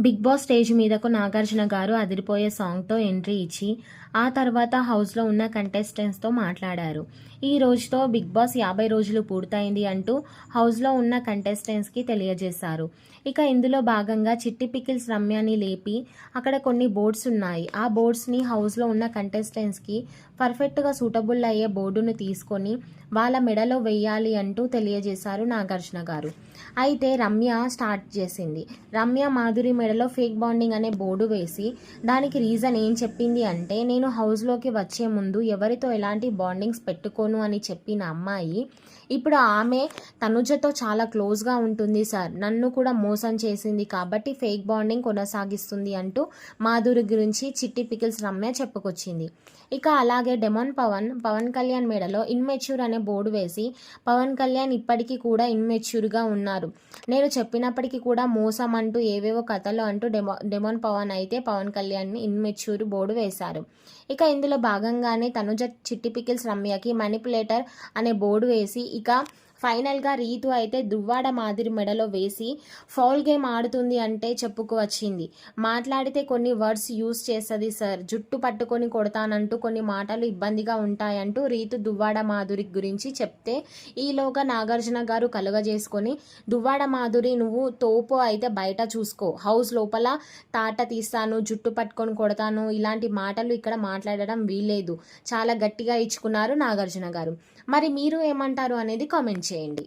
Big boss stage మీదకు నాగార్జున గారు అదిరిపోయే సాంగ్తో ఎంట్రీ ఇచ్చి ఆ తర్వాత హౌస్లో ఉన్న కంటెస్టెంట్స్తో మాట్లాడారు. ఈ రోజుతో బిగ్ బాస్ 50 రోజులు పూర్తయింది అంటూ హౌస్లో ఉన్న కంటెస్టెంట్స్కి తెలియజేశారు. ఇక ఇందులో భాగంగా చిట్టి పికిల్స్ రమ్యని లేపి అక్కడ కొన్ని బోర్డ్స్ ఉన్నాయి. ఆ బోర్డ్స్ని హౌస్లో ఉన్న కంటెస్టెంట్స్కి పర్ఫెక్ట్గా సూటబుల్ అయ్యే బోర్డును తీసుకొని వాళ్ళ మెడలో వెయ్యాలి అంటూ తెలియజేశారు నాగార్జున గారు. అయితే రమ్య స్టార్ట్ చేసింది. రమ్య మాధురి మెడలో ఫేక్ బాండింగ్ అనే బోర్డు వేసి దానికి రీజన్ ఏం చెప్పింది అంటే, నేను హౌస్లోకి వచ్చే ముందు ఎవరితో ఎలాంటి బాండింగ్స్ పెట్టుకోను అని చెప్పిన అమ్మాయి ఇప్పుడు ఆమె తనుజతో చాలా క్లోజ్గా ఉంటుంది సార్, నన్ను కూడా మోసం చేసింది కాబట్టి ఫేక్ బాండింగ్ కొనసాగిస్తుంది అంటూ మాధురి గురించి చిట్టి పికిల్స్ రమ్య చెప్పుకొచ్చింది. ఇక అలాగే డెమాన్ పవన్ కళ్యాణ్ మెడలో ఇన్మెచ్యూర్ అనే బోర్డు వేసి పవన్ కళ్యాణ్ ఇప్పటికీ కూడా ఇన్మెచ్యూర్గా ఉన్నారు, నేను చెప్పినప్పటికీ కూడా మోసం అంటూ ఏవేవో కథలు అంటూ డెమాన్ పవన్ అయితే పవన్ కళ్యాణ్ని ఇన్మెచ్యూర్ బోర్డు వేశారు. ఇక ఇందులో భాగంగానే తనుజ చిట్టి పికిల్స్ రమ్యకి మనిపులేటర్ అనే బోర్డు వేసి ఇక ఫైనల్గా రీతు అయితే దువ్వాడ మాదిరి మెడలో వేసి ఫౌల్ గేమ్ ఆడుతుంది అంటే చెప్పుకువచ్చింది. మాట్లాడితే కొన్ని వర్డ్స్ యూజ్ చేస్తుంది సార్, జుట్టు పట్టుకొని కొడతానంటూ కొన్ని మాటలు ఇబ్బందిగా ఉంటాయంటూ రీతు దువ్వాడ మాధురి గురించి చెప్తే ఈలోగా నాగార్జున గారు కలుగజేసుకొని, దువ్వాడ మాధురి నువ్వు తోపు అయితే బయట చూసుకో, హౌస్ లోపల తాట తీస్తాను, జుట్టు పట్టుకొని కొడతాను, ఇలాంటి మాటలు ఇక్కడ మాట్లాడడం వీల్లేదు, చాలా గట్టిగా ఇచ్చుకున్నారు నాగార్జున గారు. మరి మీరు ఏమంటారు అనేది కామెంట్ చేయండి.